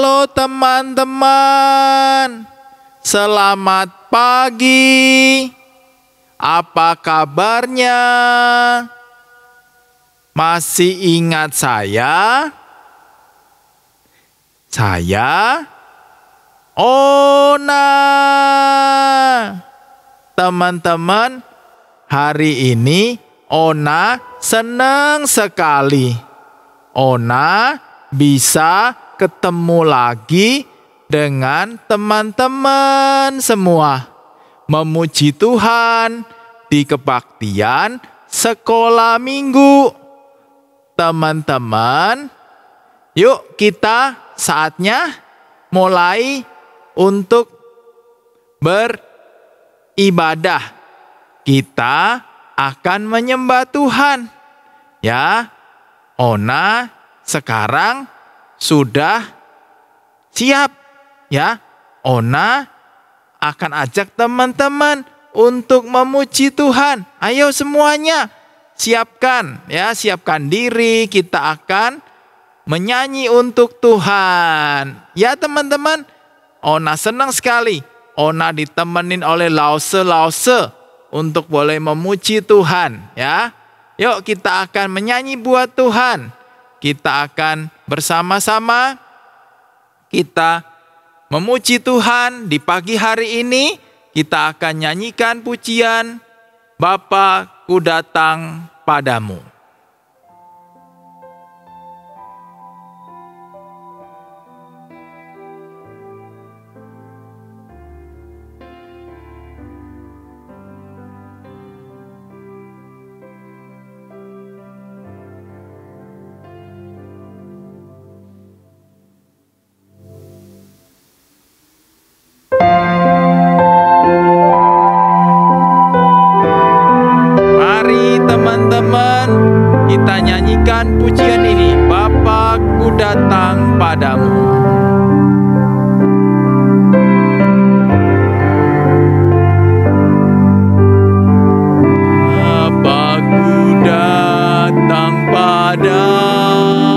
Halo teman-teman, selamat pagi. Apa kabarnya? Masih ingat saya? Saya Ona. Teman-teman, hari ini Ona senang sekali. Ona bisa ketemu lagi dengan teman-teman semua. Memuji Tuhan di kebaktian sekolah minggu. Teman-teman, yuk kita saatnya mulai untuk beribadah. Kita akan menyembah Tuhan. Ya, Ona sekarang sudah siap. Ya, Ona akan ajak teman-teman untuk memuji Tuhan. Ayo semuanya, siapkan ya, siapkan diri, kita akan menyanyi untuk Tuhan. Ya teman-teman, Ona senang sekali. Ona ditemenin oleh Lause untuk boleh memuji Tuhan. Ya, yuk kita akan menyanyi buat Tuhan. Kita akan bersama-sama kita memuji Tuhan di pagi hari ini. Kita akan nyanyikan pujian Bapa, ku datang padamu. Teman-teman, kita nyanyikan pujian ini. Bapa, ku datang padamu. Bapa, ku datang padamu,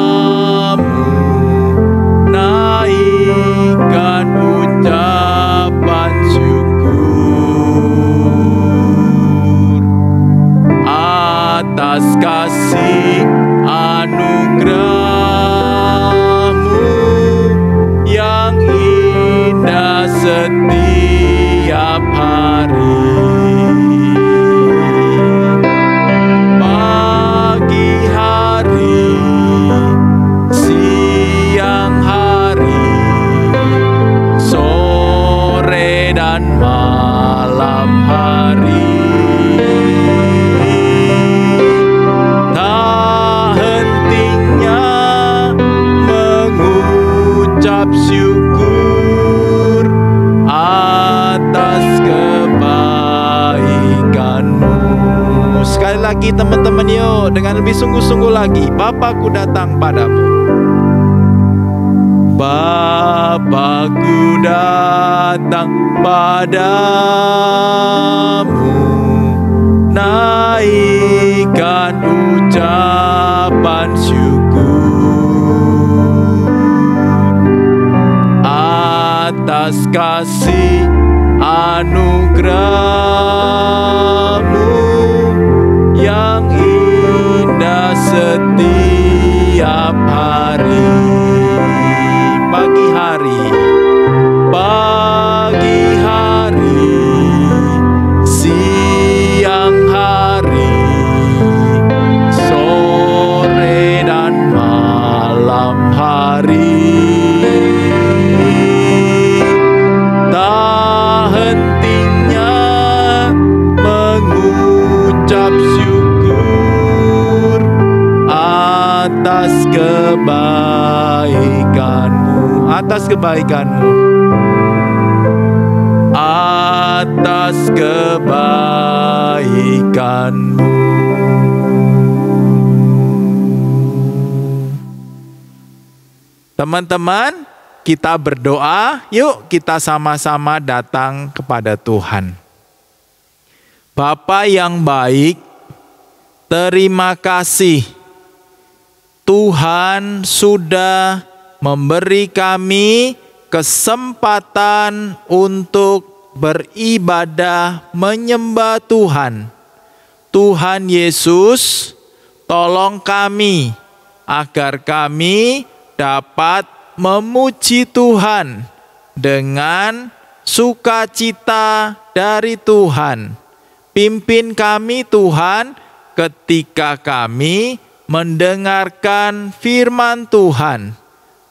naikkan ucapan atas kasih anugerah-Mu yang indah setiap hari. Pagi hari, siang hari, sore dan malam hari. Syukur atas kebaikan-Mu. Sekali lagi teman-teman, yuk dengan lebih sungguh-sungguh lagi. Bapa, ku datang padamu. Bapa, ku datang padamu, naikkan ucapan syukur atas kasih anugerah-Mu yang indah setiap hari. Pagi hari, pagi hari, siang hari, sore dan malam hari. Syukur atas kebaikan-Mu, atas kebaikan-Mu, atas kebaikan-Mu. Teman-teman, kita berdoa, yuk kita sama-sama datang kepada Tuhan. Bapa yang baik, terima kasih Tuhan sudah memberi kami kesempatan untuk beribadah menyembah Tuhan. Tuhan Yesus, tolong kami agar kami dapat memuji Tuhan dengan sukacita dari Tuhan. Pimpin kami Tuhan ketika kami mendengarkan firman Tuhan.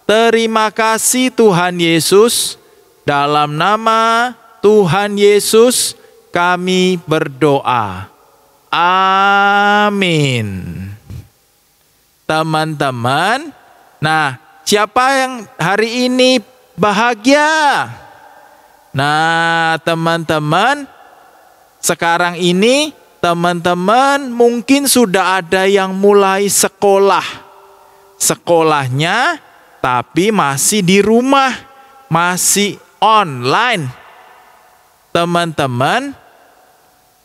Terima kasih Tuhan Yesus. Dalam nama Tuhan Yesus kami berdoa. Amin. Teman-teman, nah, siapa yang hari ini bahagia? Nah, teman-teman, sekarang ini teman-teman mungkin sudah ada yang mulai sekolahnya, tapi masih di rumah, masih online. Teman-teman,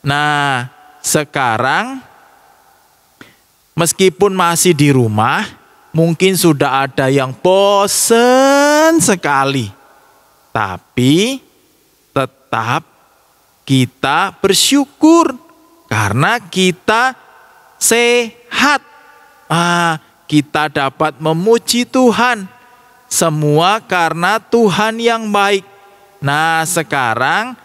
nah sekarang meskipun masih di rumah, mungkin sudah ada yang bosan sekali. Tapi tetap kita bersyukur karena kita sehat. Kita dapat memuji Tuhan. Semua karena Tuhan yang baik. Nah, sekarang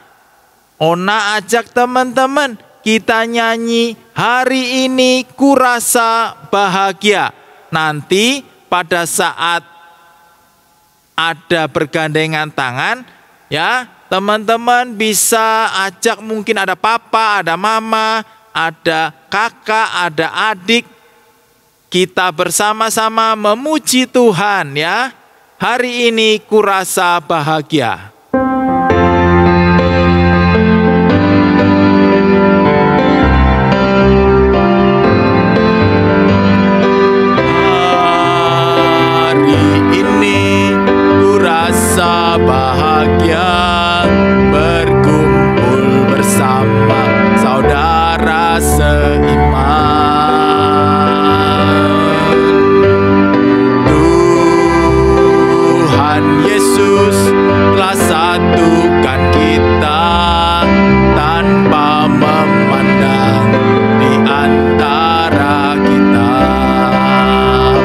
Ona ajak teman-teman kita nyanyi hari ini kurasa bahagia. Nanti pada saat ada bergandengan tangan, ya teman-teman bisa ajak, mungkin ada papa, ada mama, ada kakak, ada adik. Kita bersama-sama memuji Tuhan ya. Hari ini kurasa bahagia. Bahagia berkumpul bersama saudara seiman. Tuhan Yesus telah satukan kita tanpa memandang di antara kita.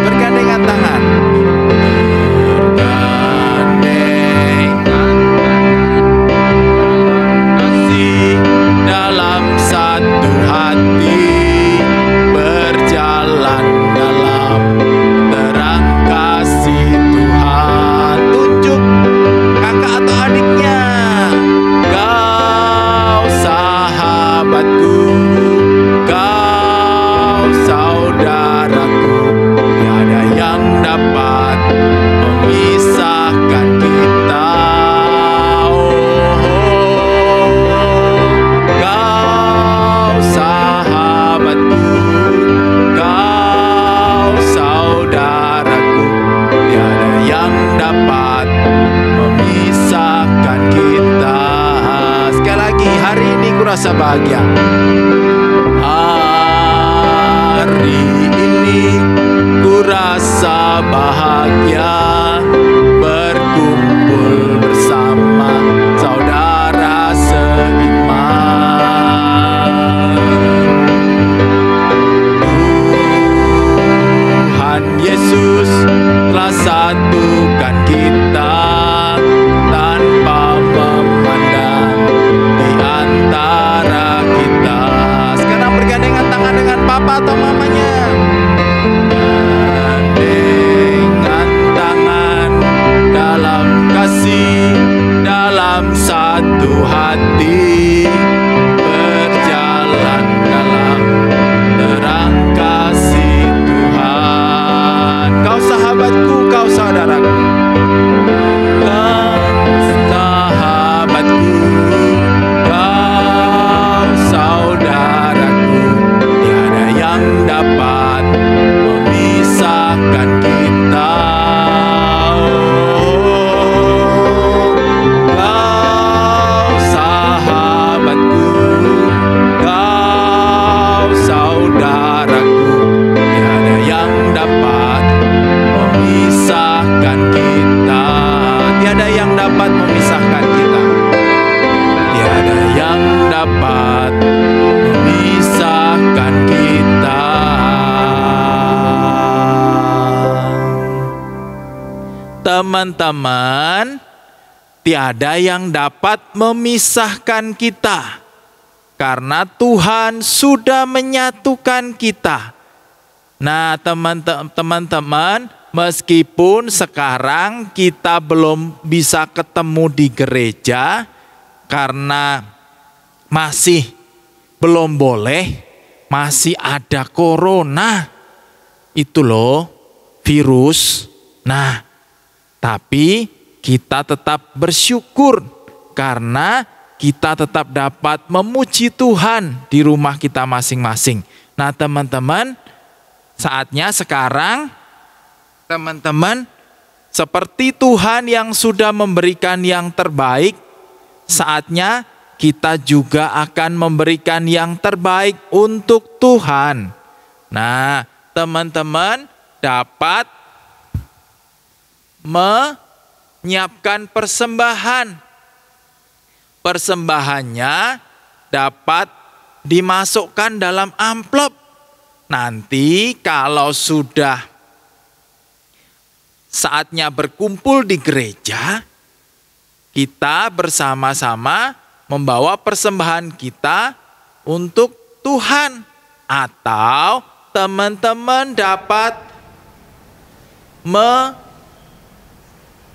Bergandengan tangan. Rasa bahagia. Hari ini ku rasa bahagia berkumpul bersama saudara seiman. Tuhan Yesus telah satukan kita tanpa memandang di antara kita. Sekarang bergandengan tangan dengan papa atau mamanya. Gandengan tangan dalam kasih, dalam satu hati, berjalan dalam terang kasih Tuhan. Kau sahabatku, kau saudaraku. Dapat memisahkan kita. Kau sahabatku, kau saudaraku, tiada yang dapat memisahkan kita. dapat memisahkan kita. Teman-teman, tiada yang dapat memisahkan kita, karena Tuhan sudah menyatukan kita. Nah, teman-teman, meskipun sekarang kita belum bisa ketemu di gereja, karena masih belum boleh, masih ada corona. Itu loh, virus. Nah, tapi kita tetap bersyukur karena kita tetap dapat memuji Tuhan di rumah kita masing-masing. Nah, teman-teman, saatnya sekarang teman-teman, seperti Tuhan yang sudah memberikan yang terbaik, saatnya kita juga akan memberikan yang terbaik untuk Tuhan. Nah, teman-teman dapat menyiapkan persembahan. Persembahannya dapat dimasukkan dalam amplop. Nanti kalau sudah saatnya berkumpul di gereja, kita bersama-sama membawa persembahan kita untuk Tuhan. Atau teman-teman dapat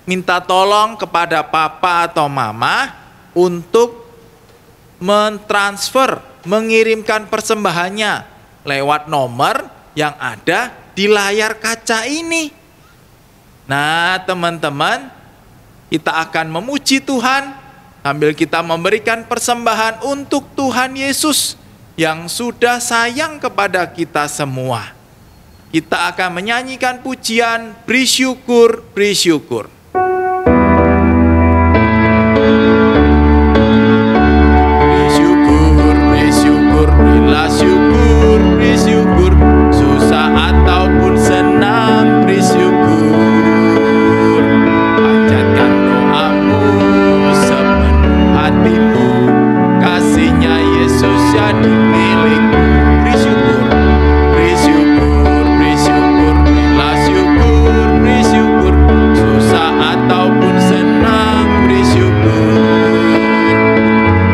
minta tolong kepada papa atau mama untuk mentransfer, mengirimkan persembahannya lewat nomor yang ada di layar kaca ini. Nah, teman-teman, kita akan memuji Tuhan sambil kita memberikan persembahan untuk Tuhan Yesus yang sudah sayang kepada kita semua. Kita akan menyanyikan pujian, beri syukur, beri syukur. Berilah syukur, beri syukur, susah ataupun senang, beri syukur. Panjatkan doamu sepenuh hatimu, kasihnya Yesus jadi milikmu. Beri syukur, beri syukur, beri syukur, berilah syukur, beri syukur, susah ataupun senang, beri syukur.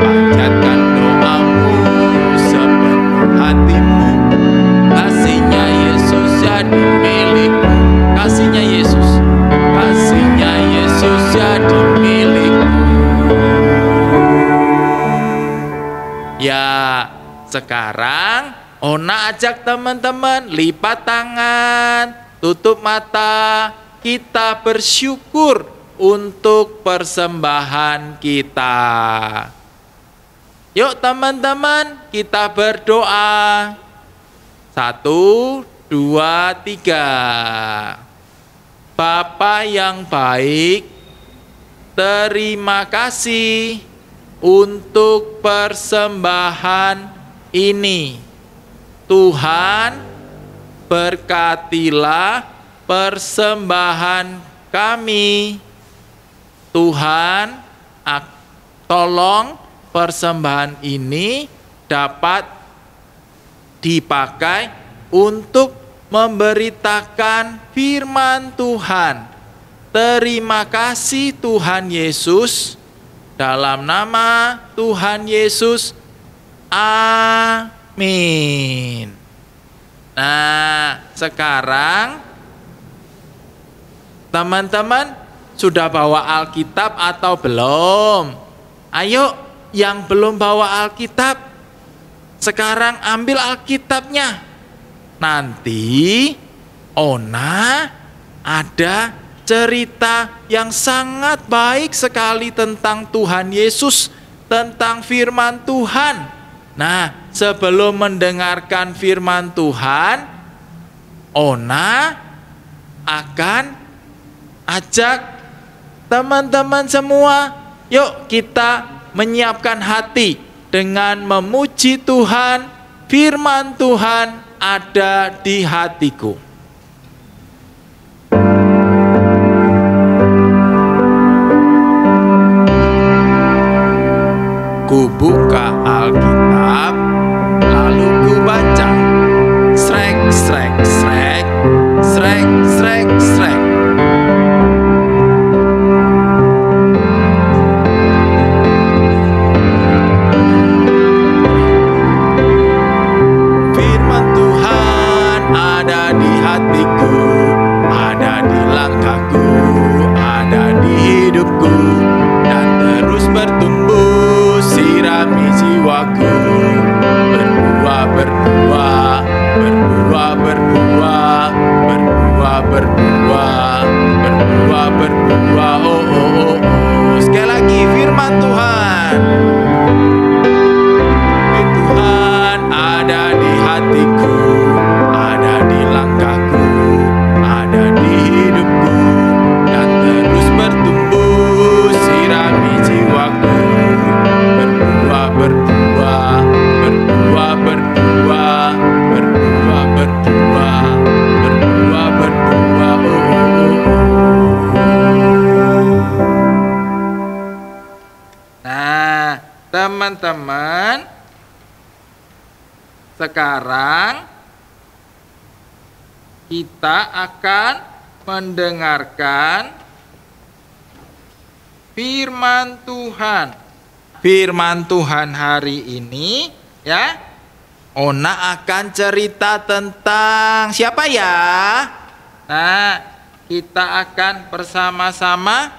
Panjatkan doamu hatimu, kasihnya Yesus jadi milikmu. Kasihnya Yesus, kasihnya Yesus jadi milikmu. Ya, sekarang Ona ajak teman-teman lipat tangan, tutup mata, kita bersyukur untuk persembahan kita. Yuk teman-teman, kita berdoa. 1, 2, 3. Bapa yang baik, terima kasih untuk persembahan ini. Tuhan, berkatilah persembahan kami. Tuhan, tolong persembahan ini dapat dipakai untuk memberitakan firman Tuhan. Terima kasih Tuhan Yesus. Dalam nama Tuhan Yesus. Amin. Nah, sekarang teman-teman sudah bawa Alkitab atau belum? Ayo, yang belum bawa Alkitab, sekarang ambil Alkitabnya. Nanti Ona ada cerita yang sangat baik sekali tentang Tuhan Yesus, tentang firman Tuhan. Nah, sebelum mendengarkan firman Tuhan, Ona akan ajak teman-teman semua, yuk kita menyiapkan hati dengan memuji Tuhan. Firman Tuhan ada di hatiku. Ku buka Alkitab, lalu ku baca. Srek, srek, srek, srek, srek, srek. Firman Tuhan ada di hatiku, ada di langkahku, ada di hidupku, dan terus bertumbuh, sirami jiwaku. Berbuah, berbuah, berbuah, berbuah, berbuah, berbuah, berbuah, berbuah. Oh, oh, oh, oh. Sekali lagi, firman Tuhan. Firman Tuhan ada di hatiku, ada di langkahku, ada di hidupku, dan terus bertumbuh, sirami jiwaku. Berbuah, berbuah, berbuah, berbuah, berbuah, berbuah, berbuah, berbuah. Oh, oh, oh. Nah, teman-teman, sekarang kita akan mendengarkan firman Tuhan. Firman Tuhan hari ini, ya, Ona akan cerita tentang siapa ya? Nah, kita akan bersama-sama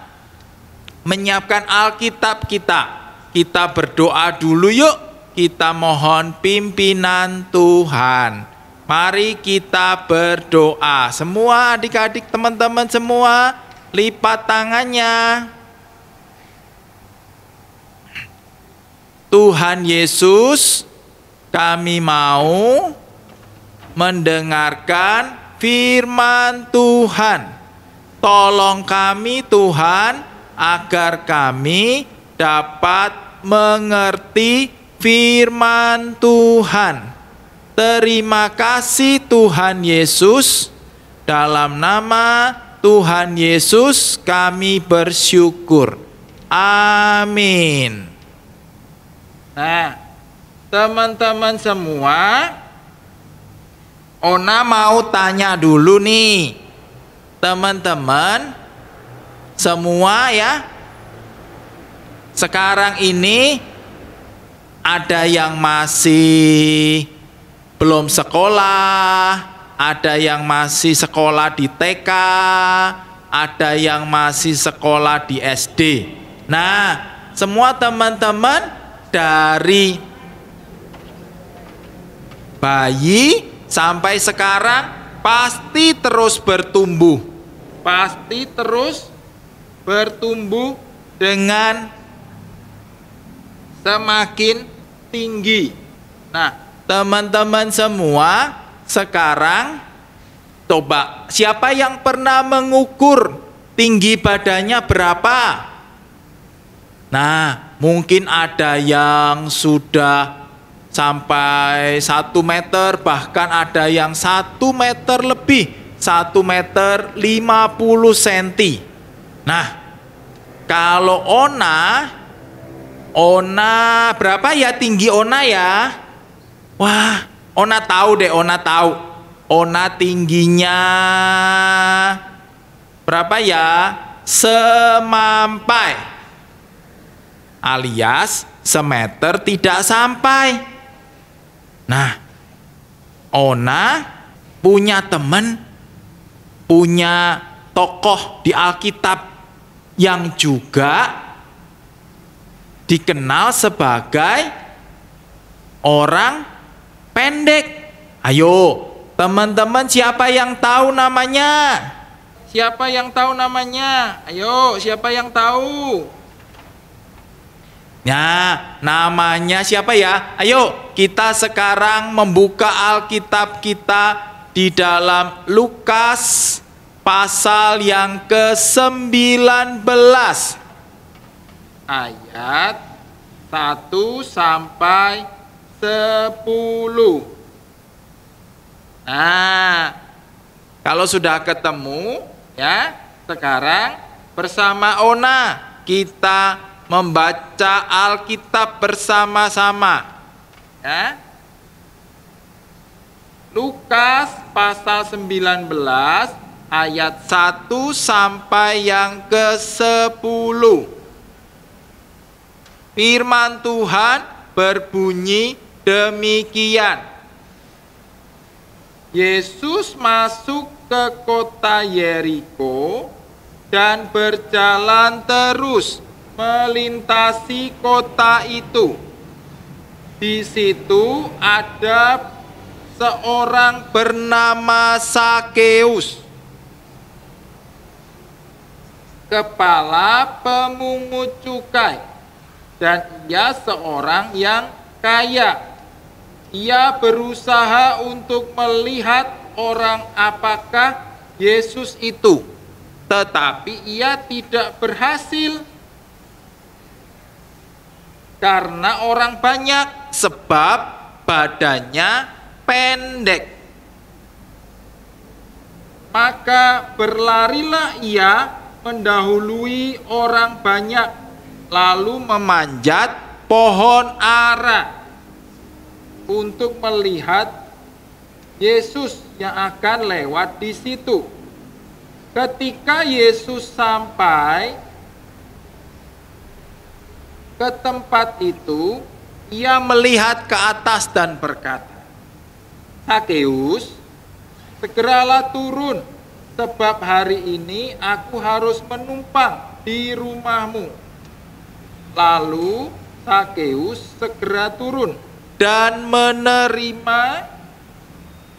menyiapkan Alkitab kita. Kita berdoa dulu yuk. Kita mohon pimpinan Tuhan. Mari kita berdoa. Semua adik-adik, teman-teman semua, lipat tangannya. Tuhan Yesus, kami mau mendengarkan firman Tuhan. Tolong kami Tuhan, agar kami dapat mengerti firman Tuhan. Terima kasih Tuhan Yesus. Dalam nama Tuhan Yesus kami bersyukur. Amin. Nah, teman-teman semua, Ona mau tanya dulu nih. Teman-teman semua ya. Sekarang ini ada yang masih belum sekolah, ada yang masih sekolah di TK, ada yang masih sekolah di SD. Nah, semua teman-teman dari bayi sampai sekarang pasti terus bertumbuh. Pasti terus bertumbuh dengan semakin tinggi. Nah, teman-teman semua, sekarang coba siapa yang pernah mengukur tinggi badannya berapa? Nah, mungkin ada yang sudah sampai 1 meter, bahkan ada yang 1 meter lebih, 1 meter 50 senti. Nah, kalau Ona berapa ya tinggi Ona ya? Wah, Ona tahu deh, Ona tahu. Ona tingginya berapa ya? Semampai, alias semeter tidak sampai. Nah, Ona punya teman, punya tokoh di Alkitab yang juga dikenal sebagai orang pendek. Ayo, teman-teman, siapa yang tahu namanya? Siapa yang tahu namanya? Ayo, siapa yang tahu? Nah, namanya siapa ya? Ayo, kita sekarang membuka Alkitab kita di dalam Lukas pasal yang ke-19. Ayat 1 sampai 10. Nah, kalau sudah ketemu ya, sekarang bersama Ona kita membaca Alkitab bersama-sama. Ya. Lukas pasal 19 ayat 1 sampai yang ke-10. Firman Tuhan berbunyi demikian. Yesus masuk ke kota Yeriko dan berjalan terus melintasi kota itu. Di situ ada seorang bernama Sakeus, kepala pemungut cukai, dan ia seorang yang kaya. Ia berusaha untuk melihat orang apakah Yesus itu, tetapi ia tidak berhasil karena orang banyak, sebab badannya pendek. Maka berlarilah ia mendahului orang banyak, lalu memanjat pohon ara untuk melihat Yesus yang akan lewat di situ. Ketika Yesus sampai ke tempat itu, ia melihat ke atas dan berkata, "Sakeus, segeralah turun, sebab hari ini aku harus menumpang di rumahmu." Lalu Sakeus segera turun dan menerima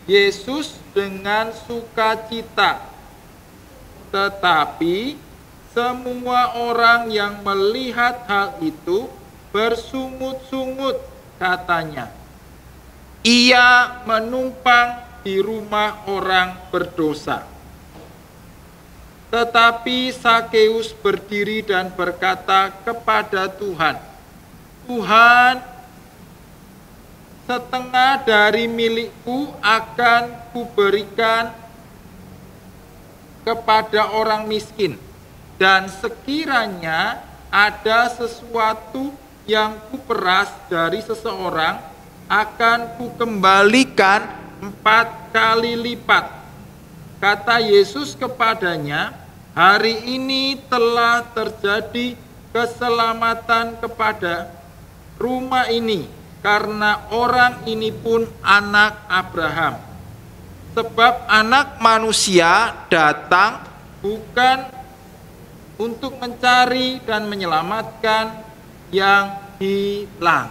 Yesus dengan sukacita. Tetapi semua orang yang melihat hal itu bersungut-sungut, katanya, "Ia menumpang di rumah orang berdosa." Tetapi Sakeus berdiri dan berkata kepada Tuhan, "Tuhan, setengah dari milikku akan kuberikan kepada orang miskin, dan sekiranya ada sesuatu yang kuperas dari seseorang, akan kukembalikan 4 kali lipat." Kata Yesus kepadanya, "Hari ini telah terjadi keselamatan kepada rumah ini, karena orang ini pun anak Abraham. Sebab Anak Manusia datang bukan untuk mencari dan menyelamatkan yang hilang."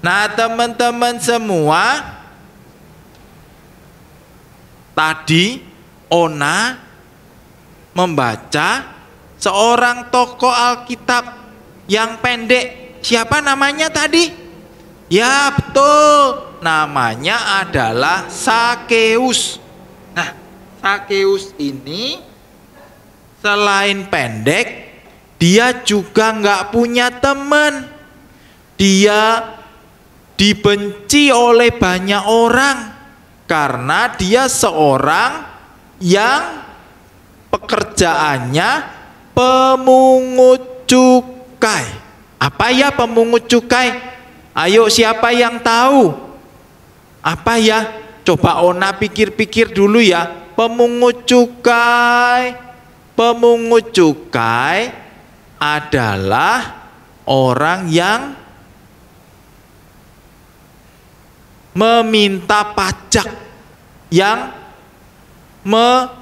Nah, teman-teman semua, tadi Ona membaca seorang tokoh Alkitab yang pendek. Siapa namanya tadi? Ya, betul. Namanya adalah Sakeus. Nah, Sakeus ini selain pendek, dia juga nggak punya teman. Dia dibenci oleh banyak orang karena dia seorang yang pekerjaannya pemungut cukai. Apa ya pemungut cukai? Ayo, siapa yang tahu? Apa ya? Coba Ona pikir-pikir dulu ya. Pemungut cukai. Pemungut cukai adalah orang yang meminta pajak, yang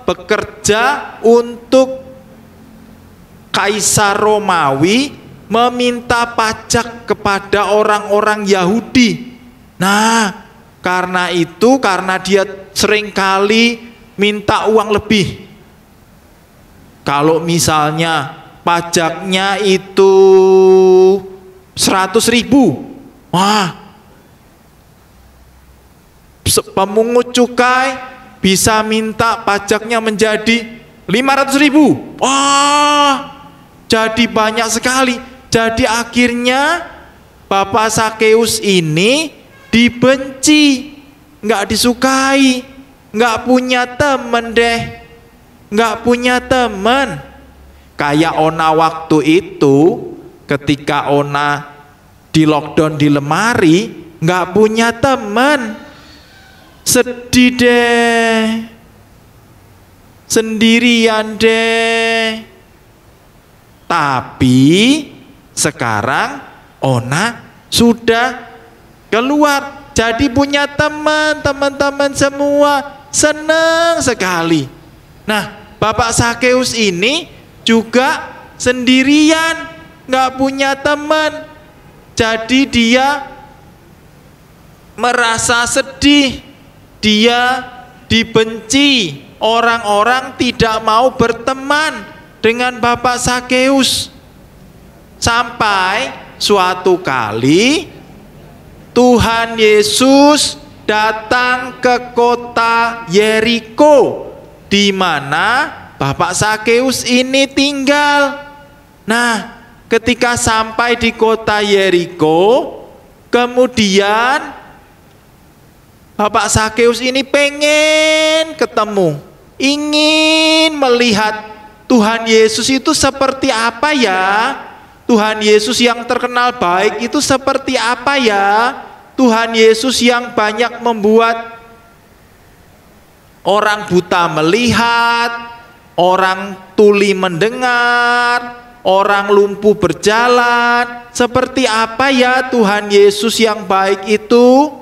bekerja untuk Kaisar Romawi, meminta pajak kepada orang-orang Yahudi. Nah, karena itu, karena dia seringkali minta uang lebih. Kalau misalnya pajaknya itu 100.000, wah, pemungut cukai bisa minta pajaknya menjadi 500.000. Wah, jadi banyak sekali. Jadi akhirnya Bapak Sakeus ini dibenci, nggak disukai, nggak punya temen deh, nggak punya temen. Kayak Ona waktu itu ketika Ona di lockdown di lemari, nggak punya teman, sedih deh, sendirian deh. Tapi sekarang Ona sudah keluar, jadi punya teman-teman semua senang sekali. Nah, Bapak Sakeus ini juga sendirian, nggak punya teman, jadi dia merasa sedih, dia dibenci, orang-orang tidak mau berteman dengan Bapak Sakeus. Sampai suatu kali Tuhan Yesus datang ke kota Yeriko, di mana Bapak Sakeus ini tinggal. Nah, ketika sampai di kota Yeriko, kemudian Bapak Sakeus ini pengen ketemu, ingin melihat Tuhan Yesus itu seperti apa ya? Tuhan Yesus yang terkenal baik itu seperti apa ya? Tuhan Yesus yang banyak membuat orang buta melihat, orang tuli mendengar, orang lumpuh berjalan. Seperti apa ya Tuhan Yesus yang baik itu?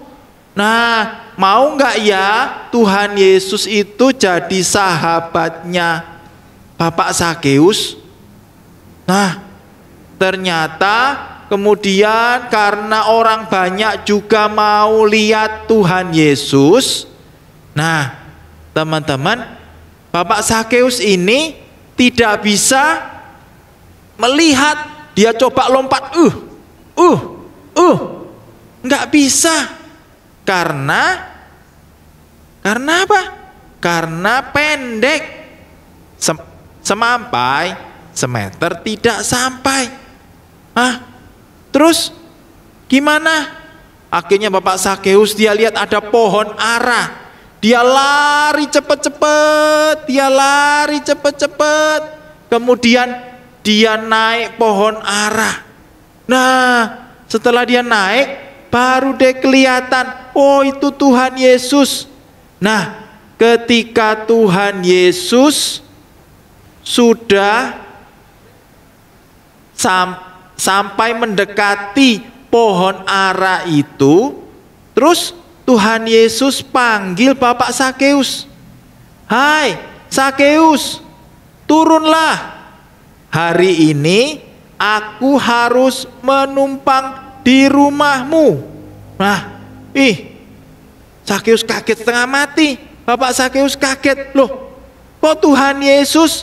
Nah, mau nggak ya Tuhan Yesus itu jadi sahabatnya Bapak Sakeus? Nah, ternyata kemudian karena orang banyak juga mau lihat Tuhan Yesus. Nah, teman-teman, Bapak Sakeus ini tidak bisa melihat. Dia coba lompat, nggak bisa. Karena apa? Karena pendek. Semampai semeter tidak sampai. Terus gimana? Akhirnya Bapak Sakeus dia lihat ada pohon ara. Dia lari cepet-cepet, kemudian dia naik pohon ara. Nah, setelah dia naik, baru deh kelihatan, oh itu Tuhan Yesus. Nah, ketika Tuhan Yesus sudah sampai mendekati pohon ara itu, terus Tuhan Yesus panggil Bapak Sakeus. Hai Sakeus, turunlah. Hari ini aku harus menumpang di rumahmu. Nah, Sakeus kaget setengah mati. Bapak Sakeus kaget, loh, kok Tuhan Yesus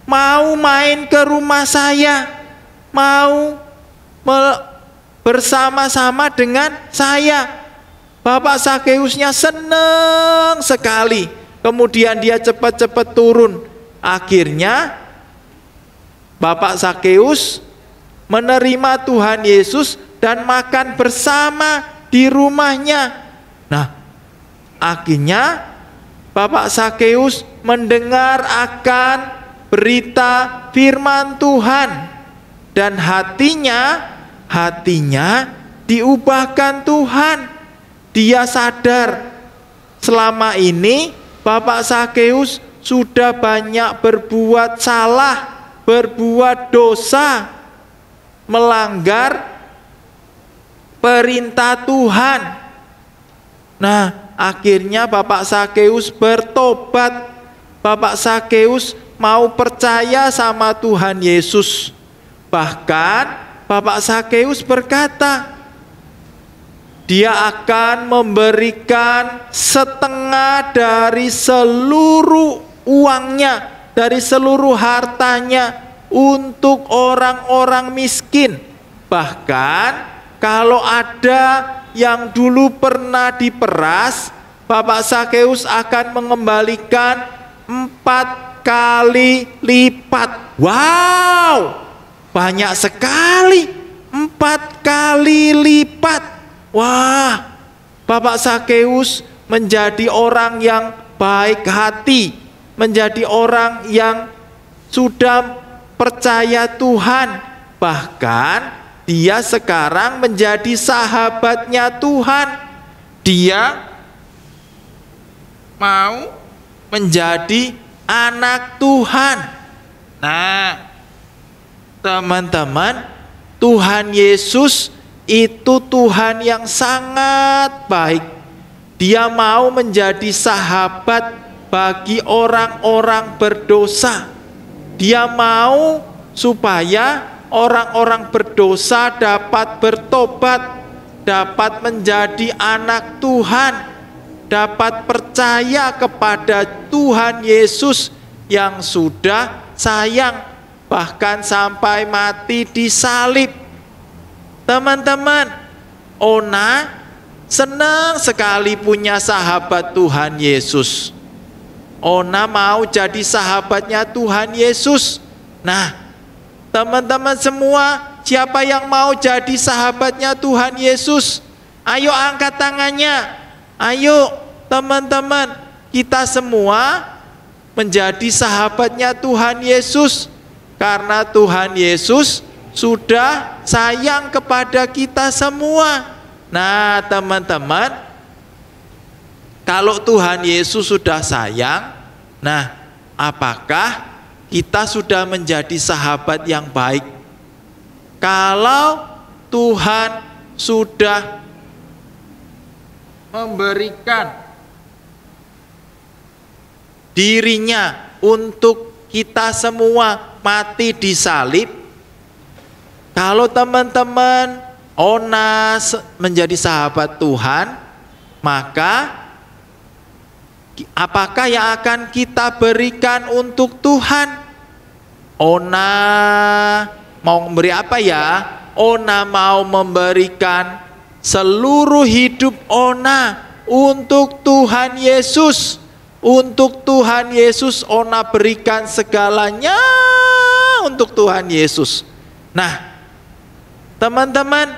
mau main ke rumah saya, mau bersama-sama dengan saya. Bapak Sakeusnya senang sekali. Kemudian dia cepat-cepat turun. Akhirnya Bapak Sakeus menerima Tuhan Yesus dan makan bersama di rumahnya. Nah, akhirnya Bapak Sakeus mendengar akan berita firman Tuhan dan hatinya diubahkan Tuhan. Dia sadar selama ini Bapak Sakeus sudah banyak berbuat salah, berbuat dosa, melanggar perintah Tuhan. Nah, akhirnya Bapak Sakeus bertobat. Bapak Sakeus mau percaya sama Tuhan Yesus. Bahkan Bapak Sakeus berkata, dia akan memberikan setengah dari seluruh uangnya, dari seluruh hartanya untuk orang-orang miskin. Bahkan kalau ada yang dulu pernah diperas, Bapak Sakeus akan mengembalikan 4 kali lipat. Wow, banyak sekali, 4 kali lipat. Wah, Bapak Sakeus menjadi orang yang baik hati, menjadi orang yang sudah percaya Tuhan, Bahkan dia sekarang menjadi sahabatnya Tuhan. Dia mau menjadi anak Tuhan. Nah, teman-teman, Tuhan Yesus itu Tuhan yang sangat baik. Dia mau menjadi sahabat bagi orang-orang berdosa. Dia mau supaya orang-orang berdosa dapat bertobat, dapat menjadi anak Tuhan, dapat percaya kepada Tuhan Yesus yang sudah sayang, bahkan sampai mati di salib. Teman-teman, Ona senang sekali punya sahabat Tuhan Yesus. Ona mau jadi sahabatnya Tuhan Yesus. Nah, teman-teman semua, siapa yang mau jadi sahabatnya Tuhan Yesus? Ayo angkat tangannya. Ayo teman-teman, kita semua menjadi sahabatnya Tuhan Yesus. Karena Tuhan Yesus sudah sayang kepada kita semua. Nah teman-teman, kalau Tuhan Yesus sudah sayang, nah apakah kita sudah menjadi sahabat yang baik? Kalau Tuhan sudah memberikan dirinya untuk kita semua mati di salib, kalau teman-teman Ona menjadi sahabat Tuhan, maka apakah yang akan kita berikan untuk Tuhan? Ona mau memberi apa ya? Ona mau memberikan seluruh hidup Ona untuk Tuhan Yesus. Untuk Tuhan Yesus Ona berikan segalanya untuk Tuhan Yesus. Nah, teman-teman,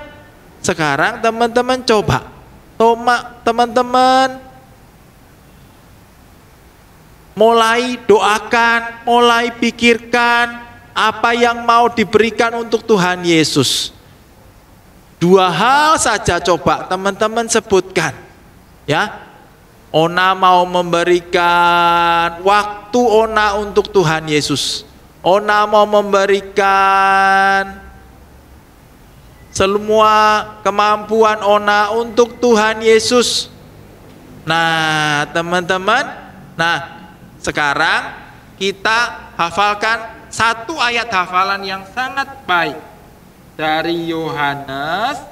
sekarang teman-teman coba, teman-teman mulai doakan, mulai pikirkan apa yang mau diberikan untuk Tuhan Yesus. 2 hal saja coba teman-teman sebutkan. Ya. Ona mau memberikan waktu Ona untuk Tuhan Yesus. Ona mau memberikan semua kemampuan Ona untuk Tuhan Yesus. Nah, teman-teman, sekarang kita hafalkan satu ayat hafalan yang sangat baik dari Yohanes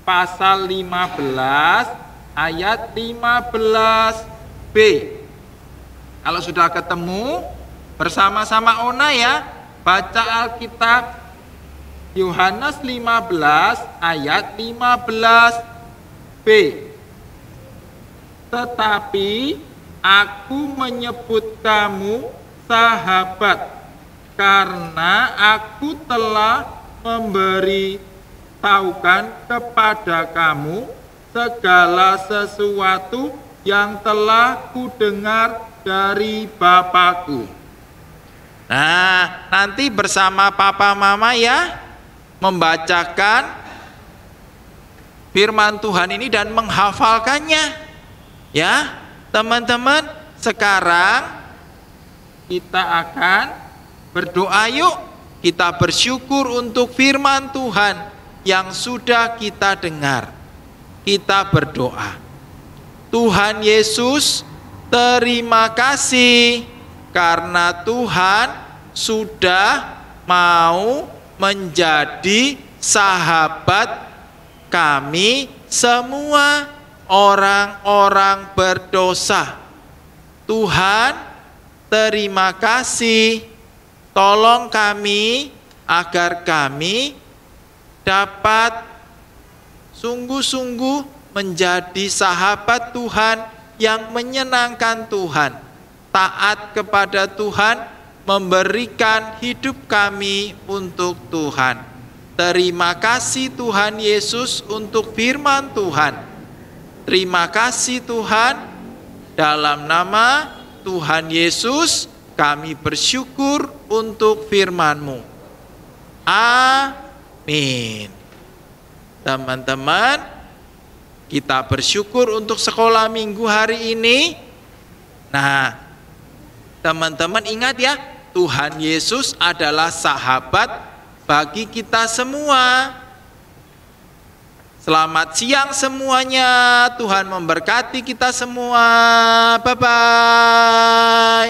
pasal 15 ayat 15b. Kalau sudah ketemu, bersama-sama Ona ya, baca Alkitab Yohanes 15 ayat 15b. Tetapi aku menyebut kamu sahabat, karena aku telah memberitahukan kepada kamu segala sesuatu yang telah kudengar dari Bapakku. Nah, nanti bersama Papa Mama ya, membacakan firman Tuhan ini dan menghafalkannya. Ya, teman-teman, sekarang kita akan berdoa yuk. Kita bersyukur untuk firman Tuhan yang sudah kita dengar. Kita berdoa. Tuhan Yesus, terima kasih karena Tuhan sudah mau menjadi sahabat kami semua orang-orang berdosa. Tuhan, terima kasih. Tolong kami agar kami dapat sungguh-sungguh menjadi sahabat Tuhan yang menyenangkan Tuhan, taat kepada Tuhan, memberikan hidup kami untuk Tuhan. Terima kasih Tuhan Yesus untuk firman Tuhan. Terima kasih Tuhan, dalam nama Tuhan Yesus kami bersyukur untuk firman-Mu. Amin. Teman-teman, kita bersyukur untuk sekolah minggu hari ini. Nah, teman-teman ingat ya, Tuhan Yesus adalah sahabat bagi kita semua. Selamat siang semuanya. Tuhan memberkati kita semua. Bye-bye.